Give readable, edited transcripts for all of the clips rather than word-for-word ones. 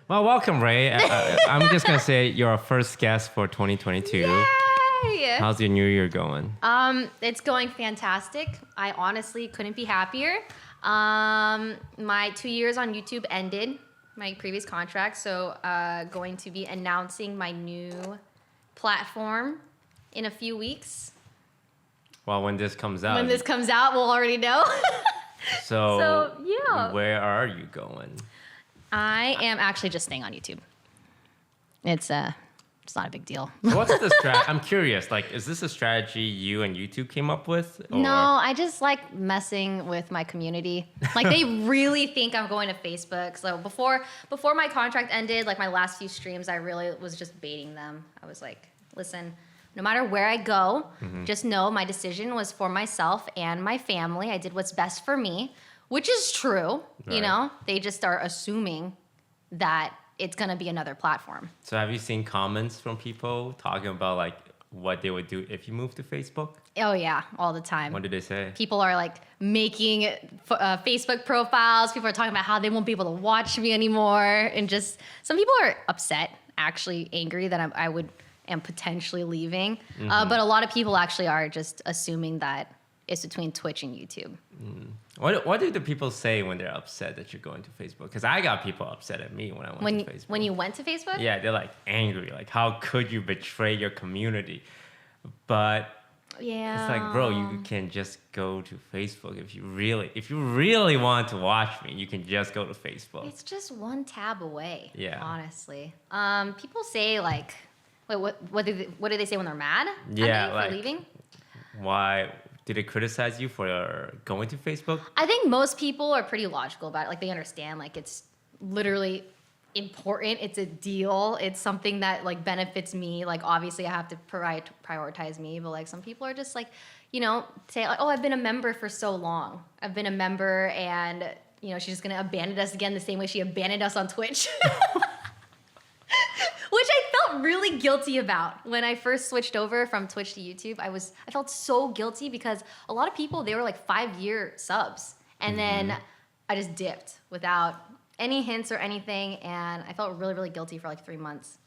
Well, welcome, Ray. I'm just going to say you're our first guest for 2022. Yay! How's your new year going? It's going fantastic. I honestly couldn't be happier. My 2 years on YouTube ended, my previous contract, so going to be announcing my new platform in a few weeks. Well, when this comes out. When this comes out, we'll already know. So yeah. Where are you going? I am actually just staying on YouTube. It's not a big deal. So what's the strategy? I'm curious. Like, is this a strategy you and YouTube came up with? Or? No, I just like messing with my community. Like they really think I'm going to Facebook. So before my contract ended, like my last few streams, I really was just baiting them. I was like, listen, no matter where I go, just know my decision was for myself and my family. I did what's best for me, which is true. Right. You know, they just start assuming that it's going to be another platform. So have you seen comments from people talking about like what they would do if you moved to Facebook? Oh yeah, all the time. What did they say? People are like making Facebook profiles. People are talking about how they won't be able to watch me anymore. And just some people are upset, actually angry that I am potentially leaving. But a lot of people actually are just assuming that it's between Twitch and YouTube. What do the people say when they're upset that you're going to Facebook? Because I got people upset at me when I went to Facebook. When you went to Facebook? Yeah, they're like angry. Like, how could you betray your community? But yeah, it's like, bro, you can just go to Facebook if you really want to watch me. You can just go to Facebook. It's just one tab away. Yeah, honestly. People say like, wait, what did they say when they're mad? Yeah, for like leaving. Why? Did they criticize you for going to Facebook? I think most people are pretty logical about it. Like they understand like it's literally important. It's a deal. It's something that like benefits me. Like obviously I have to prioritize me, but like some people are just like, you know, say like, oh, I've been a member for so long. I've been a member and, you know, she's just going to abandon us again the same way she abandoned us on Twitch. Which I felt really guilty about when I first switched over from Twitch to YouTube. I felt so guilty because a lot of people, they were like 5-year subs. And then I just dipped without any hints or anything. And I felt really, really guilty for like 3 months.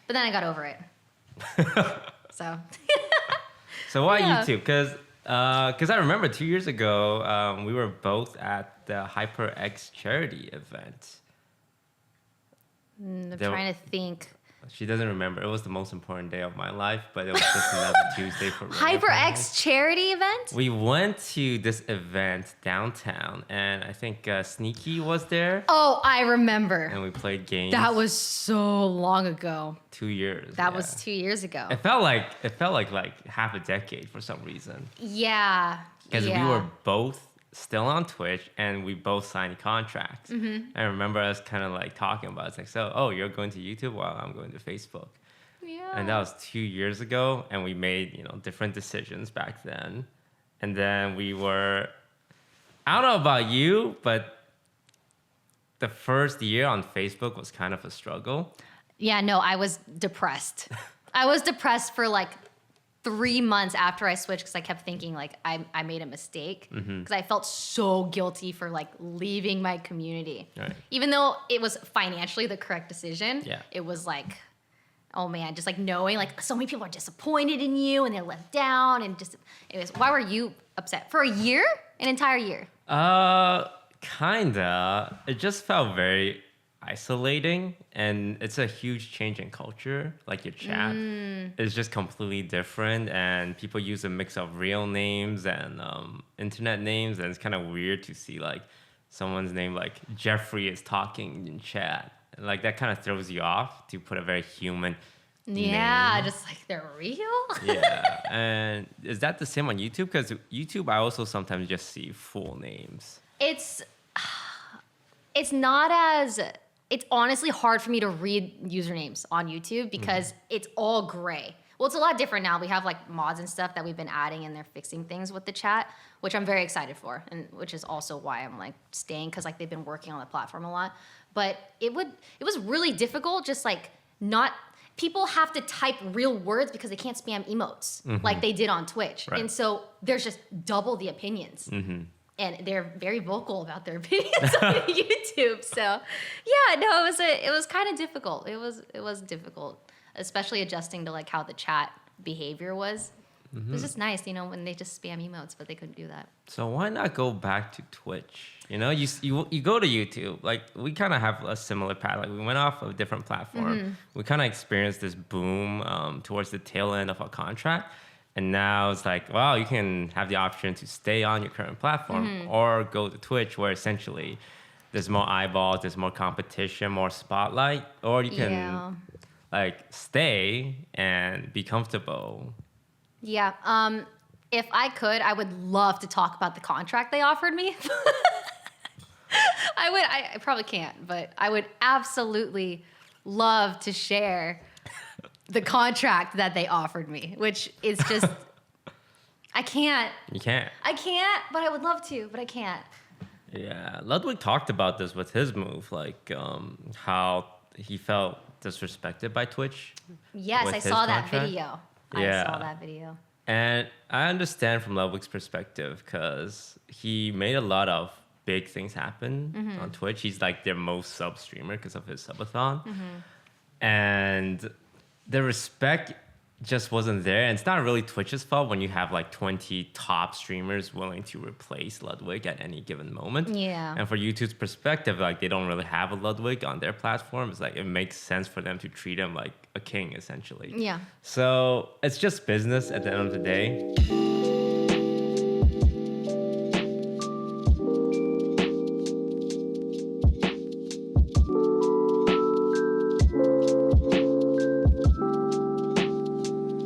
But then I got over it. So. So why YouTube? Because I remember 2 years ago, we were both at the HyperX charity event. I'm trying to think. She doesn't remember. It was the most important day of my life, but it was just another Tuesday for HyperX charity event? We went to this event downtown, and I think Sneaky was there. Oh, I remember. And we played games. That was so long ago. 2 years. That was 2 years ago. It felt like half a decade for some reason. Yeah. Because we were both still on Twitch and we both signed contracts. I remember us kind of like talking about it. It's like, so, oh, you're going to YouTube while I'm going to Facebook. Yeah. And that was 2 years ago, and we made, you know, different decisions back then. And then we were, I don't know about you, but the first year on Facebook was kind of a struggle. Yeah, no, I was depressed. I was depressed for like 3 months after I switched because I kept thinking like I made a mistake because I felt so guilty for like leaving my community. Right. Even though it was financially the correct decision, Yeah. it was like, oh man, just like knowing like so many people are disappointed in you and they're let down and just, anyways, why were you upset? For a year? An entire year? Kinda. It just felt very isolating, and it's a huge change in culture. Like your chat is just completely different, and people use a mix of real names and internet names, and it's kind of weird to see like someone's name like Jeffrey is talking in chat. And, like that kind of throws you off to put a very human name. Just like they're real. Yeah. And is that the same on YouTube? Because YouTube, I also sometimes just see full names. It's not as, it's honestly hard for me to read usernames on YouTube because it's all gray. Well, it's a lot different now. We have like mods and stuff that we've been adding and they're fixing things with the chat, which I'm very excited for, and which is also why I'm like staying, because like they've been working on the platform a lot. But it was really difficult, just like not, people have to type real words because they can't spam emotes like they did on Twitch. Right. And so there's just double the opinions. and they're very vocal about their opinions on YouTube. So yeah, no, it was kind of difficult. It was difficult, especially adjusting to like how the chat behavior was. It was just nice, you know, when they just spam emotes, but they couldn't do that. So why not go back to Twitch? You know, you go to YouTube. Like we kind of have a similar path. Like we went off of a different platform. We kind of experienced this boom towards the tail end of our contract. And now it's like, wow, you can have the option to stay on your current platform or go to Twitch, where essentially there's more eyeballs, there's more competition, more spotlight, or you can like stay and be comfortable. Yeah. If I could, I would love to talk about the contract they offered me. I probably can't, but I would absolutely love to share the contract that they offered me, which is just, I can't. You can't. I can't, but I would love to, but I can't. Yeah, Ludwig talked about this with his move, like how he felt disrespected by Twitch. Yes, I saw that video. Yeah. I saw that video. And I understand from Ludwig's perspective because he made a lot of big things happen on Twitch. He's like their most sub streamer because of his subathon. And the respect just wasn't there. And it's not really Twitch's fault when you have like 20 top streamers willing to replace Ludwig at any given moment. Yeah. And for YouTube's perspective, like they don't really have a Ludwig on their platform. It's like it makes sense for them to treat him like a king, essentially. Yeah. So it's just business at the end of the day.